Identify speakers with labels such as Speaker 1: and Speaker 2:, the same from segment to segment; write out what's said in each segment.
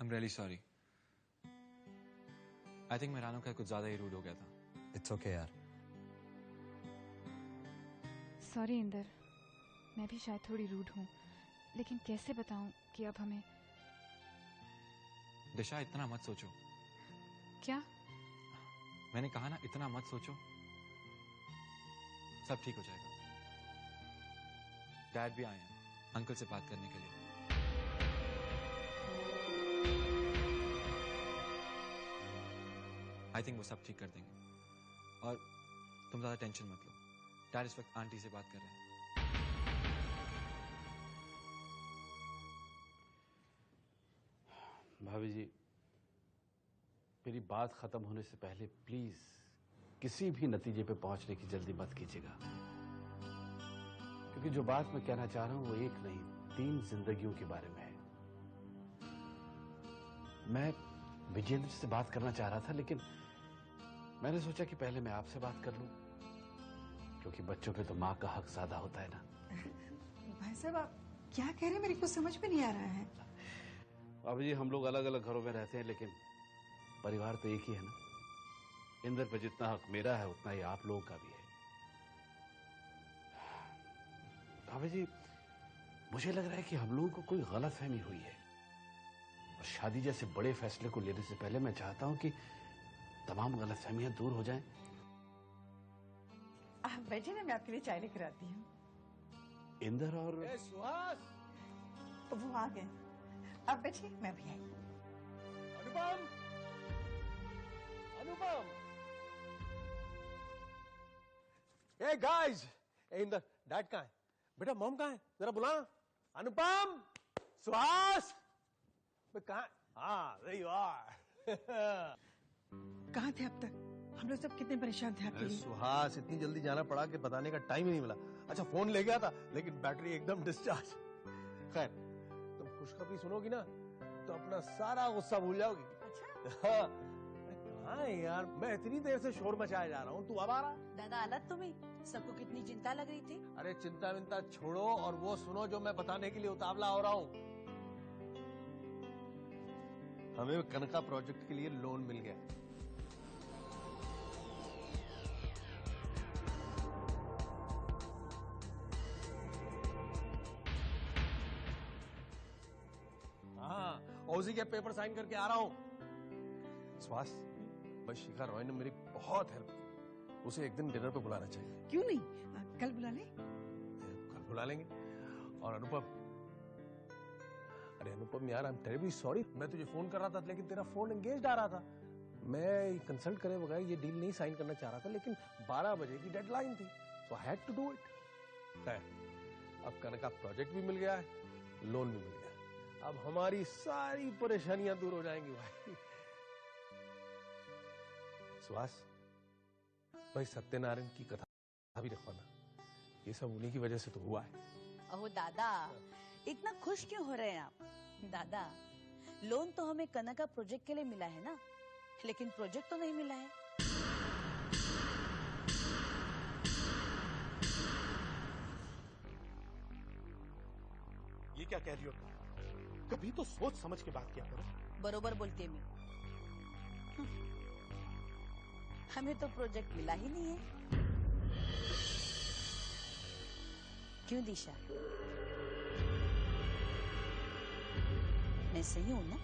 Speaker 1: I'm really sorry. I think मैं रानू का कुछ ज्यादा ही रूड हो गया था.
Speaker 2: It's okay यार.
Speaker 3: सॉरी इंदर, मैं भी शायद थोड़ी रूड हूँ, लेकिन कैसे बताऊं कि अब हमें.
Speaker 1: दिशा इतना मत सोचो.
Speaker 3: क्या?
Speaker 1: मैंने कहा ना इतना मत सोचो. सब ठीक हो जाएगा. डैड भी आए हैं अंकल से बात करने के लिए. आई थिंक वो सब ठीक कर देंगे. और तुम ज्यादा टेंशन मत लो. डैड इस वक्त आंटी से बात कर रहे हैं.
Speaker 4: भाभी जी, मेरी बात खत्म होने से पहले प्लीज किसी भी नतीजे पे पहुंचने की जल्दी मत कीजिएगा, क्योंकि जो बात मैं कहना चाह रहा हूं वो एक नहीं 3 जिंदगियों के बारे में है. मैं विजेंद्र से बात करना चाह रहा था, लेकिन मैंने सोचा कि पहले मैं आपसे बात कर लूं, क्योंकि बच्चों पे तो माँ का हक ज्यादा होता है ना.
Speaker 5: भाई साहब, आप क्या कह रहे हैं? मेरे को समझ में नहीं आ रहा है.
Speaker 4: भाभी जी, हम लोग अलग अलग घरों में रहते हैं, लेकिन परिवार तो एक ही है ना. इंदर पे जितना हक मेरा है उतना ही आप लोगों का भी है. भाभी जी, मुझे लग रहा है कि हम लोगों को कोई गलतफहमी हुई है, और शादी जैसे बड़े फैसले को लेने से पहले मैं चाहता हूं कि तमाम गलतफहमियां दूर हो जाएं.
Speaker 5: आप बैठे ना, मैं आपके लिए चाय लेकर आती हूँ.
Speaker 4: इंदर और
Speaker 6: सुहास,
Speaker 5: वो आ गए. आप बैठिए, मैं भी आई.
Speaker 6: अनुपम, अनुपम. ए गाइस, ए इंदर, डैड कहाँ है? बेटा मॉम कहाँ है? जरा बुलाना. अनुपम, सुहास, मैं कहाँ? हाँ, there you are.
Speaker 5: कहाँ थे अब तक? हम लोग सब कितने परेशान थे आपके लिए.
Speaker 6: सुहास, इतनी जल्दी जाना पड़ा कि बताने का टाइम ही नहीं मिला. अच्छा, फोन ले गया था, लेकिन बैटरी एकदम डिस्चार्ज. खैर, तुम खुशखबरी सुनोगी ना तो अपना सारा गुस्सा भूल जाओगी.
Speaker 5: अच्छा?
Speaker 6: हाँ. कहाँ है यार, मैं इतनी देर से शोर मचाया जा रहा हूँ, तू अब आ रहा?
Speaker 7: दादा, अलग तुम्हें सबको कितनी चिंता लग रही थी.
Speaker 6: अरे चिंता विंता छोड़ो और वो सुनो जो मैं बताने के लिए उतावला हो रहा हूँ. हमें कनका प्रोजेक्ट के लिए लोन मिल गया. हाँ, ओजी के पेपर साइन करके आ रहा हूँ. सुहास, भाई शिखा रॉय ने मेरी बहुत हेल्प की. उसे एक दिन डिनर पे बुलाना चाहिए.
Speaker 5: क्यों नहीं? कल बुला ले.
Speaker 6: कल बुला लेंगे. और अनुपम, अरे अनुपम यार, आई एम टेरिबली सॉरी. मैं तुझे फोन कर रहा था, लेकिन तेरा फोन एंगेज्ड आ रहा था. मैं कंसल्ट करे बगैर ये डील नहीं साइन करना चाह रहा था, लेकिन 12 बजे की डेडलाइन थी, so I had to do it. अब कनका प्रोजेक्ट भी मिल गया है, लोन भी मिल गया. अब हमारी सारी परेशानियां दूर हो जाएंगी भाई. सुहास भाई, सत्यनारायण की कथा भी रखवाना. ये सब उन्हीं की वजह से तो हुआ है.
Speaker 7: अहो दादा, इतना खुश क्यों हो रहे हैं आप? दादा, लोन तो हमें कनका प्रोजेक्ट के लिए मिला है ना, लेकिन प्रोजेक्ट तो नहीं मिला है.
Speaker 6: ये क्या कह रही हो? कभी तो सोच समझ के बात किया करो.
Speaker 7: बरोबर बोलते मैं. हमें तो प्रोजेक्ट मिला ही नहीं है. क्यों दिशा, मैं सही हूं ना?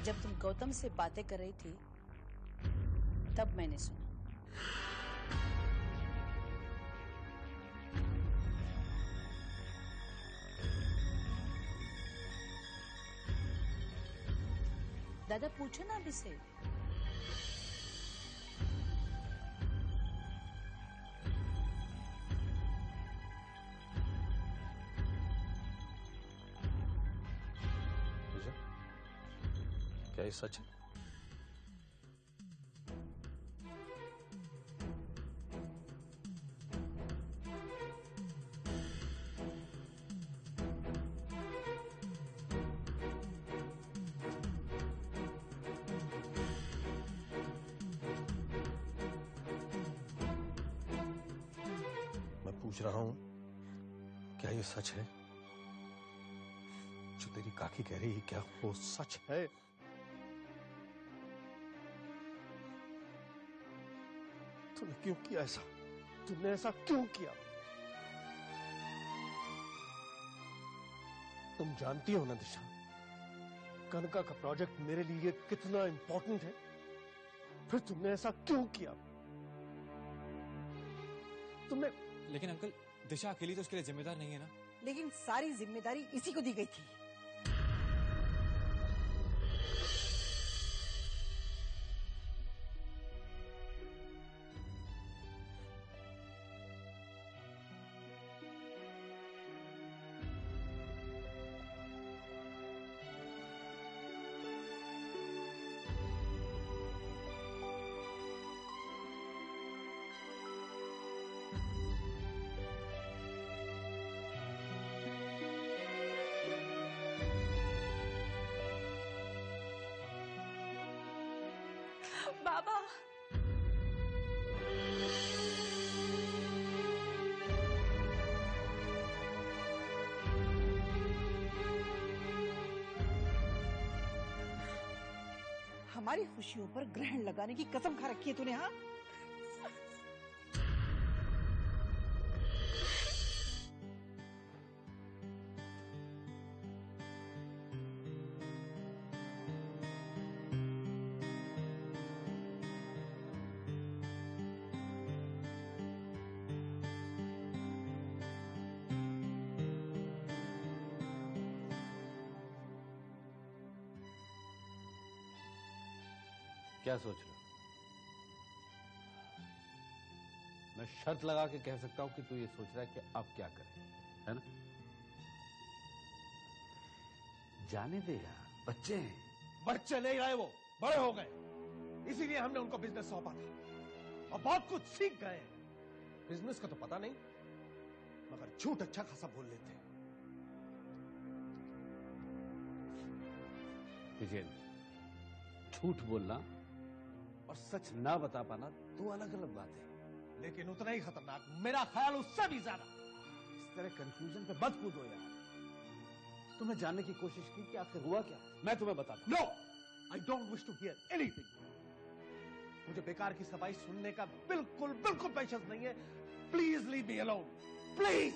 Speaker 7: जब तुम गौतम से बातें कर रही थी तब मैंने सुना. दादा, पूछो ना अभी से.
Speaker 6: क्या ये सच है? पूछ रहा हूं, क्या ये सच है? जो तेरी काकी कह रही है, क्या वो सच है? तूने क्यों किया ऐसा? तुमने ऐसा क्यों किया? तुम जानती हो ना दिशा, कनका का प्रोजेक्ट मेरे लिए कितना इंपॉर्टेंट है। फिर तुमने ऐसा क्यों किया? तुमने
Speaker 1: लेकिन अंकल, दिशा अकेली तो उसके लिए जिम्मेदार नहीं है ना।
Speaker 5: लेकिन सारी जिम्मेदारी इसी को दी गई थी।
Speaker 7: बाबा,
Speaker 5: हमारी खुशियों पर ग्रहण लगाने की कसम खा रखी है तूने, हाँ?
Speaker 4: क्या सोच रहे हो? मैं शर्त लगा के कह सकता हूं कि तू ये सोच रहा है कि अब क्या करें, है ना? जाने दे यार, बच्चे हैं।
Speaker 6: बच्चे नहीं रहे, वो बड़े हो गए। इसीलिए हमने उनको बिजनेस सौंपा था और बहुत कुछ सीख गए। बिजनेस का तो पता नहीं, मगर झूठ अच्छा खासा बोल लेते हैं।
Speaker 4: विजय, झूठ बोलना और सच ना बता पाना दो अलग अलग बातें हैं।
Speaker 6: लेकिन उतना ही खतरनाक, मेरा ख्याल उससे भी ज्यादा।
Speaker 4: इस तरह कंफ्यूजन पे मत कूदो यार। तुमने जानने की कोशिश की कि आखिर हुआ क्या? मैं तुम्हें बताता हूं।
Speaker 6: No, I don't wish to hear anything. मुझे बेकार की सफाई सुनने का बिल्कुल बिल्कुल पेशेंस नहीं है। Please leave me alone, please.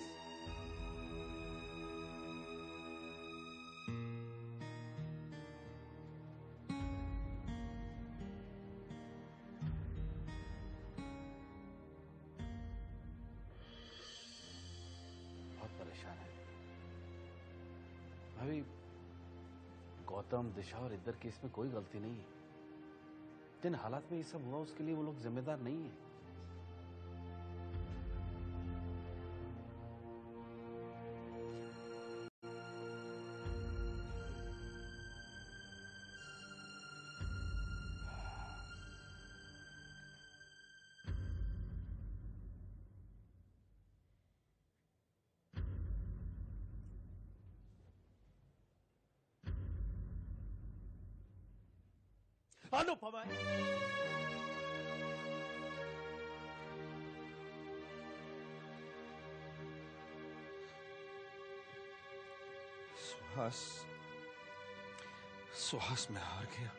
Speaker 4: बहुत परेशान है भाभी। गौतम, दिशा और इधर की इसमें कोई गलती नहीं है। जिन हालात में ये सब हुआ उसके लिए वो लोग जिम्मेदार नहीं है।
Speaker 6: अनुपमा, सुहास, सुहास मैं हार गया।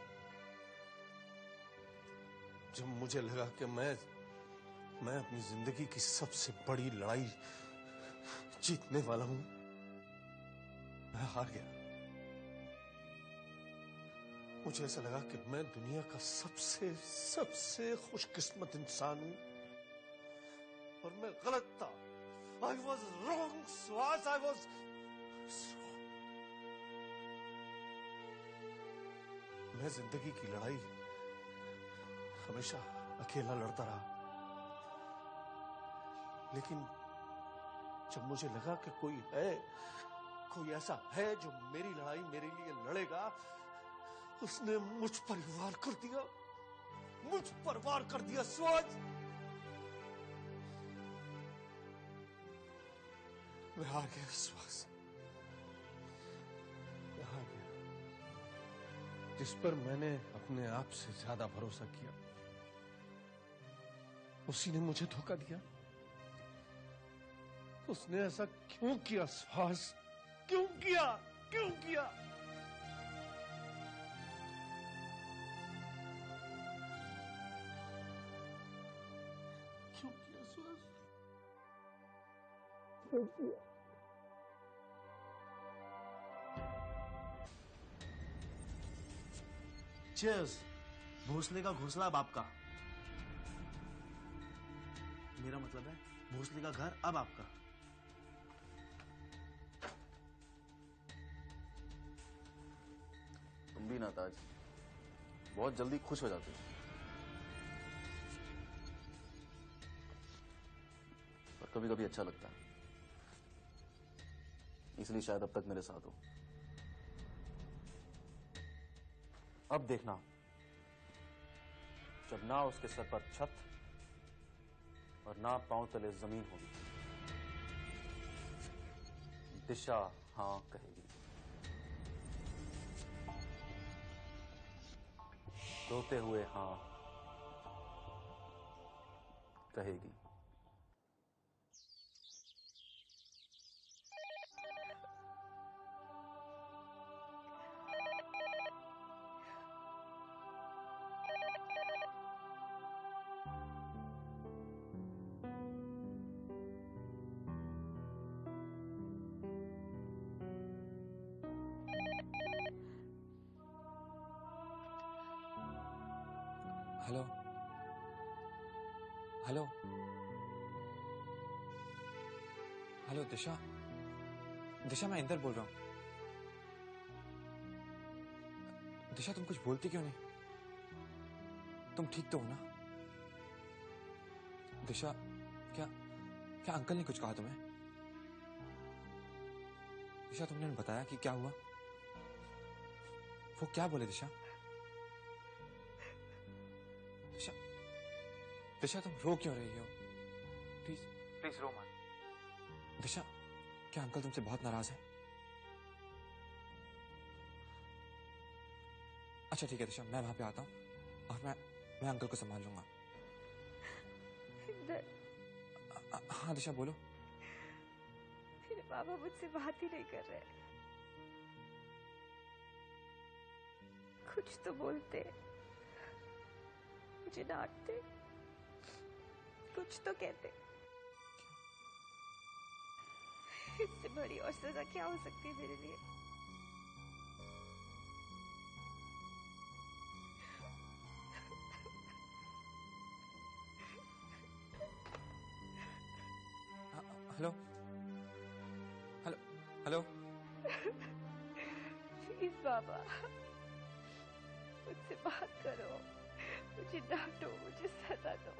Speaker 6: जब मुझे लगा कि मैं अपनी जिंदगी की सबसे बड़ी लड़ाई जीतने वाला हूं, मैं हार गया। मुझे ऐसा लगा कि मैं दुनिया का सबसे खुशकिस्मत इंसान हूं और मैं गलत था। I was wrong Suhas, I was. मैं जिंदगी की लड़ाई हमेशा अकेला लड़ता रहा, लेकिन जब मुझे लगा कि कोई ऐसा है जो मेरी लड़ाई मेरे लिए लड़ेगा, उसने मुझ पर वार कर दिया, मुझ पर वार कर दिया सुहास। मैं हार गया सुहास, मैं हार गया। जिस पर मैंने अपने आप से ज्यादा भरोसा किया, उसी ने मुझे धोखा दिया। उसने ऐसा क्यों किया सुहास? क्यों किया? क्यों किया? क्यों किया सुहास? क्यों किया?
Speaker 2: चीयर्स। भोसले का घोंसला अब आपका। मेरा मतलब है भोसले का घर अब आपका।
Speaker 8: तुम भी ना ताज, बहुत जल्दी खुश हो जाते हो। पर कभी कभी अच्छा लगता है, इसलिए शायद अब तक मेरे साथ हो। अब देखना, जब ना उसके सर पर छत और ना पांव तले जमीन होगी, दिशा हाँ कहेगी। रोते हुए हाँ कहेगी।
Speaker 1: हेलो हेलो हेलो दिशा, दिशा मैं इंदर बोल रहा हूँ। दिशा तुम कुछ बोलती क्यों नहीं? तुम ठीक तो हो ना? दिशा, क्या क्या अंकल ने कुछ कहा तुम्हें? दिशा तुमने बताया कि क्या हुआ? वो क्या बोले दिशा? दिशा, दिशा तुम रो क्यों रही हो? प्लीज प्लीज रो मत। दिशा, क्या अंकल तुमसे बहुत नाराज है? अच्छा ठीक है दिशा, मैं वहां पे आता हूँ और मैं अंकल को संभाल लूंगा। हाँ दिशा बोलो।
Speaker 3: मेरे पापा मुझसे बात ही नहीं कर रहे। कुछ तो बोलते, मुझे डांटते, कुछ तो कहते। इससे बड़ी और सजा क्या हो सकती है मेरे लिए?
Speaker 1: Hello hello hello.
Speaker 3: प्लीज बाबा, मुझसे बात करो, मुझे डांटो, मुझे सजा दो,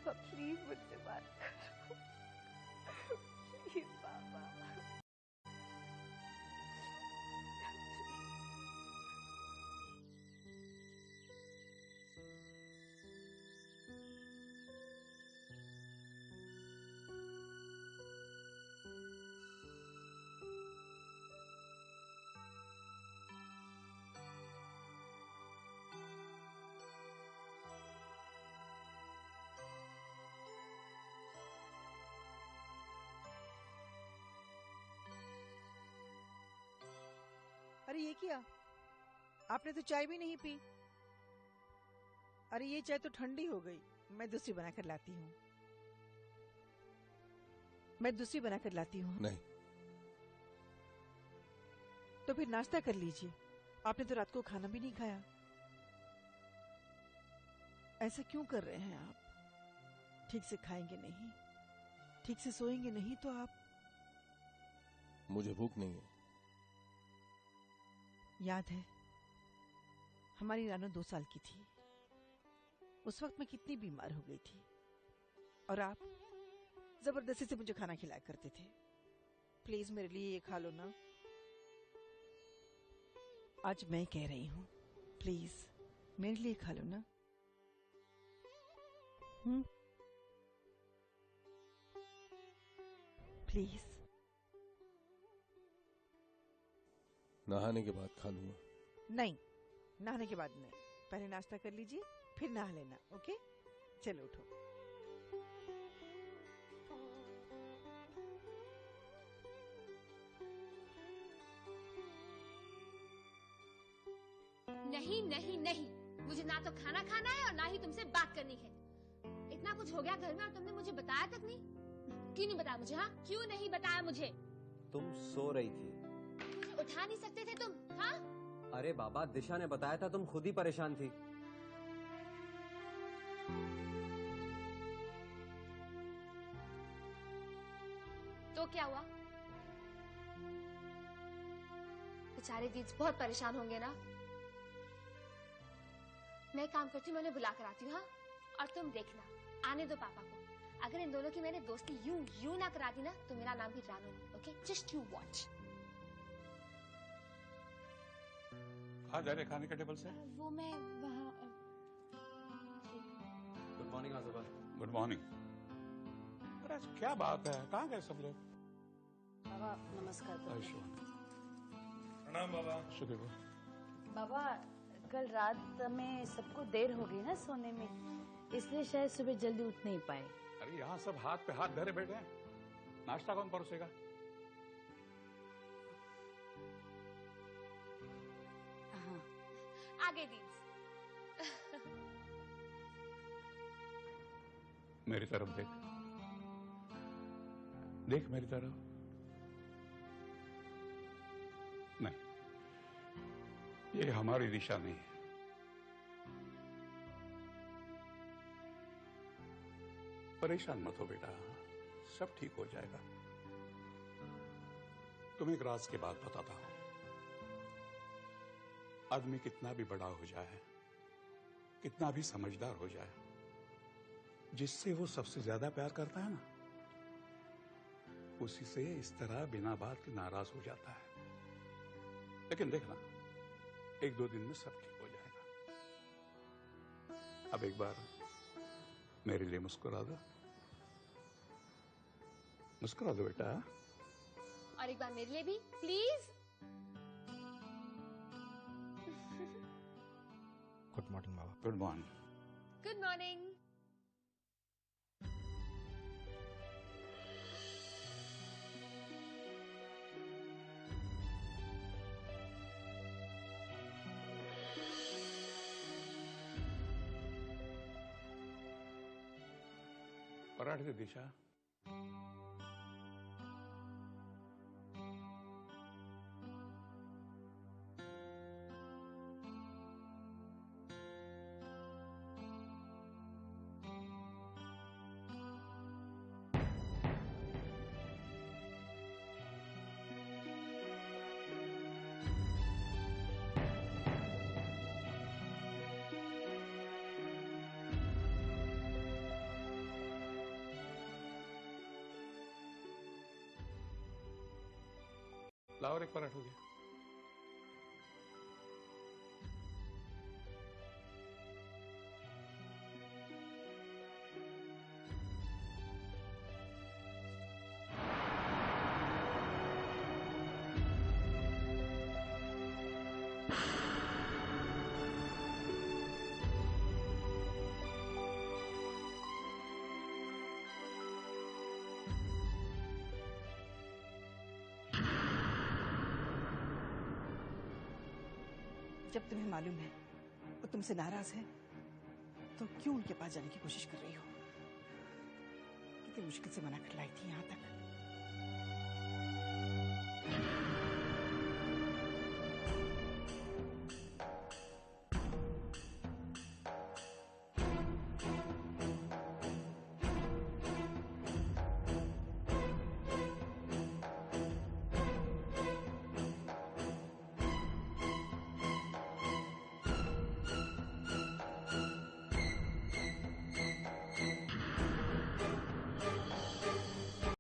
Speaker 3: प्लीज मुझसे बात करो, प्लीज बाबा।
Speaker 5: अरे ये क्या, आपने तो चाय भी नहीं पी। अरे ये चाय तो ठंडी हो गई, मैं दूसरी बनाकर लाती हूँ। मैं दूसरी बनाकर लाती हूँ।
Speaker 6: नहीं।
Speaker 5: तो फिर नाश्ता कर लीजिए, आपने तो रात को खाना भी नहीं खाया। ऐसा क्यों कर रहे हैं आप? ठीक से खाएंगे नहीं, ठीक से सोएंगे नहीं तो आप।
Speaker 6: मुझे भूख नहीं है।
Speaker 5: याद है हमारी रानो 2 साल की थी, उस वक्त मैं कितनी बीमार हो गई थी और आप जबरदस्ती से मुझे खाना खिलाया करते थे। प्लीज मेरे लिए ये खा लो ना। आज मैं कह रही हूँ, प्लीज मेरे लिए खा लो ना। प्लीज।
Speaker 6: नहाने के बाद खा लूंगा।
Speaker 5: नहीं, नहाने के बाद नहीं, पहले नाश्ता कर लीजिए फिर नहा लेना। ओके, चलो उठो।
Speaker 9: नहीं नहीं नहीं, मुझे ना तो खाना खाना है और ना ही तुमसे बात करनी है। इतना कुछ हो गया घर में और तुमने मुझे बताया तक नहीं। क्यों नहीं बताया मुझे? हाँ, क्यों नहीं बताया मुझे?
Speaker 8: तुम सो रही थी।
Speaker 9: मुझे उठा नहीं सकते थे तुम? हाँ,
Speaker 8: अरे बाबा, दिशा ने बताया था, तुम खुद ही परेशान थी।
Speaker 9: तो क्या हुआ? बेचारे दीदी बहुत परेशान होंगे ना। मैं काम करती हूँ, मैं उन्हें बुला कर आती हूँ। हाँ, और तुम देखना, आने दो पापा को। अगर इन दोनों की मैंने दोस्ती यूं ना करा दी ना, तो मेरा नाम भी रानू नहीं। Okay, just you watch.
Speaker 10: आ जा रहे खाने के टेबल से।
Speaker 9: वो मैं वहाँ।
Speaker 8: गुड मॉर्निंग आजोबा।
Speaker 10: Good morning. अरे आज क्या बात है, कहाँ गए सब लोग?
Speaker 7: बाबा नमस्कार।
Speaker 10: प्रणाम बाबा। शुक्र।
Speaker 7: बाबा कल रात में सबको देर हो गई ना सोने में, इसलिए शायद सुबह जल्दी उठ नहीं पाए।
Speaker 10: अरे यहाँ सब हाथ पे हाथ धरे बैठे हैं, नाश्ता कौन परोसेगा?
Speaker 7: हाँ।
Speaker 9: आगे दीदी।
Speaker 10: मेरी तरफ देख, देख मेरी तरफ। नहीं, ये हमारी दिशा नहीं है। परेशान मत हो बेटा, सब ठीक हो जाएगा। तुम्हें एक राज की बात बताता हूं। आदमी कितना भी बड़ा हो जाए, कितना भी समझदार हो जाए, जिससे वो सबसे ज्यादा प्यार करता है ना, उसी से इस तरह बिना बात के नाराज हो जाता है। लेकिन देखना, एक दो दिन में सब ठीक हो जाएगा। अब एक बार मेरे लिए मुस्कुरा दो, मुस्कुरा दो बेटा।
Speaker 9: और एक बार मेरे लिए भी please.
Speaker 1: Good morning Baba.
Speaker 10: Good morning.
Speaker 9: Good morning.
Speaker 10: पराठे दे दिशा। लाओ और एक पराठा दिया।
Speaker 5: जब तुम्हें मालूम है वो तुमसे नाराज है, तो क्यों उनके पास जाने की कोशिश कर रही हो? कितनी मुश्किल से मना कर लाई थी यहाँ तक।